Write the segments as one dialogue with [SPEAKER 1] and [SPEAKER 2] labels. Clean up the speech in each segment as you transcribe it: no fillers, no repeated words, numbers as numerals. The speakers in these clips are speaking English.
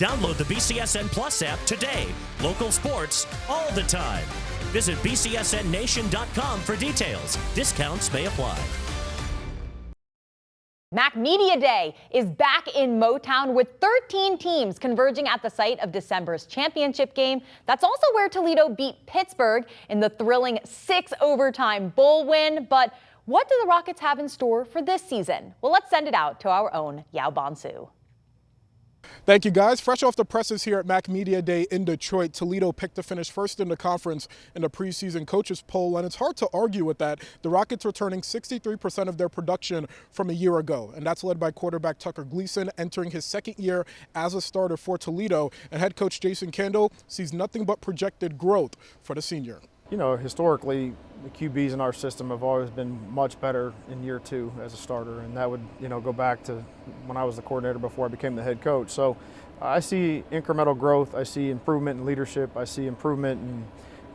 [SPEAKER 1] Download the BCSN Plus app today. Local sports all the time. Visit bcsnnation.com for details. Discounts may apply.
[SPEAKER 2] Mac Media Day is back in Motown with 13 teams converging at the site of December's championship game. That's also where Toledo beat Pittsburgh in the thrilling 6-overtime bowl win. But what do the Rockets have in store for this season? Well, let's send it out to our own Yao Bonsu.
[SPEAKER 3] Thank you, guys. Fresh off the presses here at Mac Media Day in Detroit, Toledo picked to finish first in the conference in the preseason coaches poll, and it's hard to argue with that. The Rockets returning 63% of their production from a year ago, and that's led by quarterback Tucker Gleason entering his second year as a starter for Toledo, and head coach Jason Kendall sees nothing but projected growth for the senior.
[SPEAKER 4] You know, historically, the QBs in our system have always been much better in year two as a starter, and that would, you know, go back to when I was the coordinator before I became the head coach. So I see incremental growth. I see improvement in leadership. I see improvement in,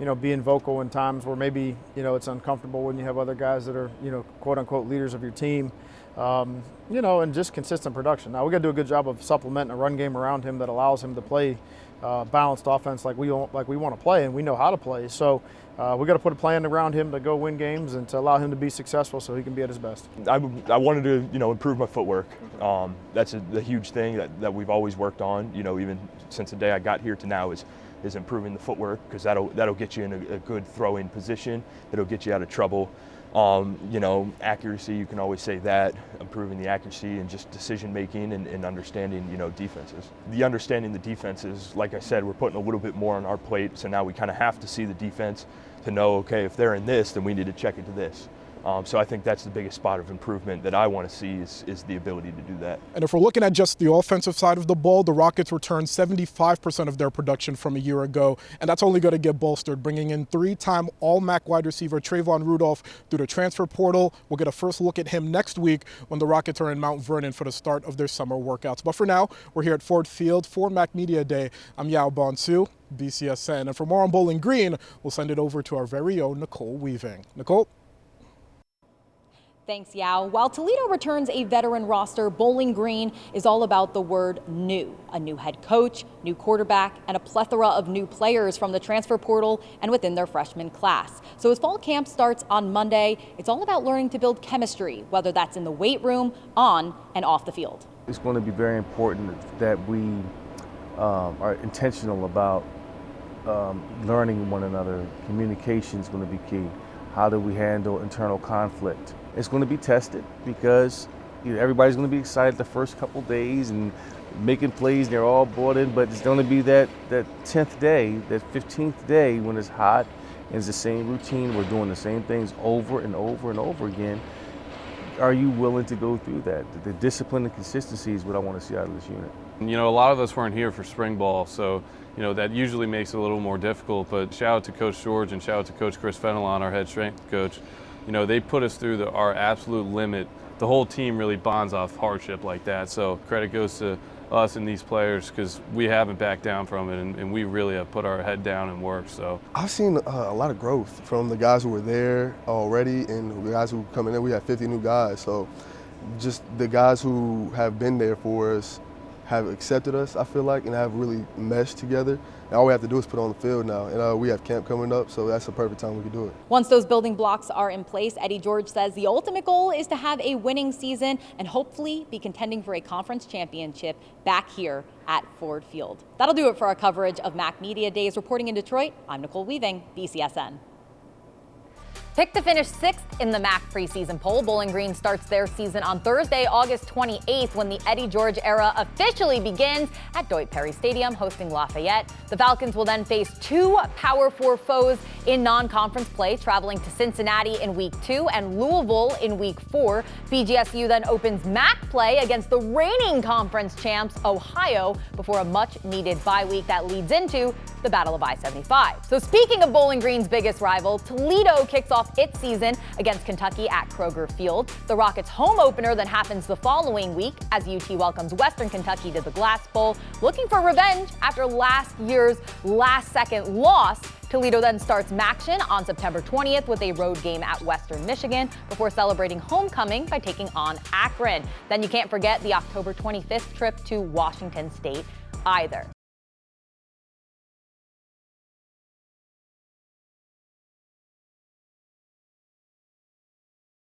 [SPEAKER 4] you know, being vocal in times where maybe, you know, it's uncomfortable when you have other guys that are, you know, quote unquote leaders of your team. You know, and just consistent production. Now we got to do a good job of supplementing a run game around him that allows him to play balanced offense like we want to play, and we know how to play. So we got to put a plan around him to go win games and to allow him to be successful so he can be at his best.
[SPEAKER 5] I wanted to, you know, improve my footwork. That's the huge thing that we've always worked on. You know, even since the day I got here to now is improving the footwork, because that'll get you in a good throw-in position. It'll get you out of trouble. You know, accuracy, you can always say that, improving the accuracy and just decision making and understanding, you know, defenses. The understanding the defenses, like I said, we're putting a little bit more on our plate, so now we kind of have to see the defense to know, okay, if they're in this, then we need to check into this. So I think that's the biggest spot of improvement that I want to see is the ability to do that.
[SPEAKER 3] And if we're looking at just the offensive side of the ball, the Rockets returned 75% of their production from a year ago, and that's only going to get bolstered, bringing in three-time All-MAC wide receiver Trayvon Rudolph through the transfer portal. We'll get a first look at him next week when the Rockets are in Mount Vernon for the start of their summer workouts. But for now, we're here at Ford Field for Mac Media Day. I'm Yao Bonsu, BCSN. And for more on Bowling Green, we'll send it over to our very own Nicole Weaving. Nicole?
[SPEAKER 2] Thanks, Yao. While Toledo returns a veteran roster, Bowling Green is all about the word new. A new head coach, new quarterback, and a plethora of new players from the transfer portal and within their freshman class. So as fall camp starts on Monday, it's all about learning to build chemistry, whether that's in the weight room, on and off the field.
[SPEAKER 6] It's going to be very important that we are intentional about learning one another. Communication is going to be key. How do we handle internal conflict? It's going to be tested because, you know, everybody's going to be excited the first couple days and making plays, and they're all bought in, but it's going to be that 10th day, that 15th day when it's hot and it's the same routine, we're doing the same things over and over and over again. Are you willing to go through that? The discipline and consistency is what I want to see out of this unit.
[SPEAKER 7] You know, a lot of us weren't here for spring ball, so, you know, that usually makes it a little more difficult, but shout out to Coach George and shout out to Coach Chris Fenelon, our head strength coach. You know, they put us through our absolute limit. The whole team really bonds off hardship like that. So credit goes to us and these players, because we haven't backed down from it, and we really have put our head down and worked. So
[SPEAKER 8] I've seen a lot of growth from the guys who were there already and the guys who coming in. We had 50 new guys. So just the guys who have been there for us have accepted us, I feel like, and have really meshed together. And all we have to do is put on the field now. And we have camp coming up, so that's the perfect time we can do it.
[SPEAKER 2] Once those building blocks are in place, Eddie George says the ultimate goal is to have a winning season and hopefully be contending for a conference championship back here at Ford Field. That'll do it for our coverage of Mac Media Days. Reporting in Detroit, I'm Nicole Weaving, BCSN. Picked to finish 6th in the MAC preseason poll, Bowling Green starts their season on Thursday, August 28th, when the Eddie George era officially begins at Deutsch Perry Stadium, hosting Lafayette. The Falcons will then face two Power 4 foes in non-conference play, traveling to Cincinnati in Week 2 and Louisville in Week 4. BGSU then opens MAC play against the reigning conference champs, Ohio, before a much-needed bye week that leads into the Battle of I-75. So speaking of Bowling Green's biggest rival, Toledo kicks off its season against Kentucky at Kroger Field. The Rockets' home opener then happens the following week as UT welcomes Western Kentucky to the Glass Bowl, looking for revenge after last year's last-second loss. Toledo then starts MACtion on September 20th with a road game at Western Michigan before celebrating homecoming by taking on Akron. Then you can't forget the October 25th trip to Washington State. either.